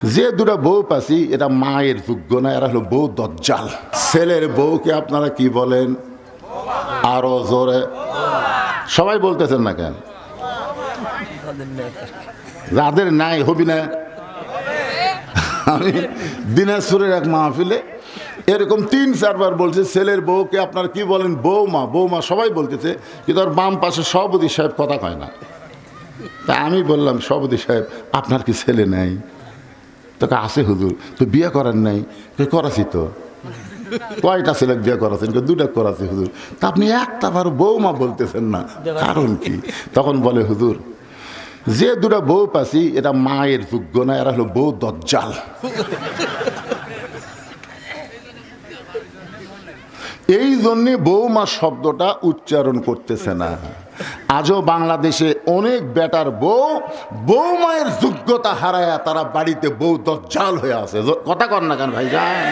যে দুটা বউ পাচ্ছি এটা মায়ের যোগ্য না, এরা হলো বউ দজ্জাল। ছেলের বউকে আপনারা কি বলেন? আরো জোরে সবাই বলতেছেন না কেন? যাদের নাই হবি না। আমি দিনাজপুরের এক মাহফিলে এরকম 3-4 বার বলছে ছেলের বউকে আপনারা কি বলেন? বৌমা। বৌমা সবাই বলতেছে, কিন্তু আর বাম পাশে সভাপতি সাহেব কথা কয় না। তা আমি বললাম, সভাপতি সাহেব আপনার কি ছেলে নাই? তোকে আছে হুজুর। তো বিয়ে করেন নাই? করাছি তো। কয়টা ছেলে বিয়ে করাছেন? 2টা করাছি হুজুর। তা আপনি একটা বার বৌমা বলতেছেন না, কারণ কি? তখন বলে, হুজুর যে দুটা বউ পাচ্ছি এটা মায়ের যোগ্য না, এরা হলো বউ দজ্জাল। এই জন্যে বৌমা শব্দটা উচ্চারণ করতেছে না। আজও বাংলাদেশে অনেক বেটার বৌমায়ের যোগ্যতা হারায়া তারা বাড়িতে বউ দজ্জাল হয়ে আছে। কথা কর না কেন ভাইজান?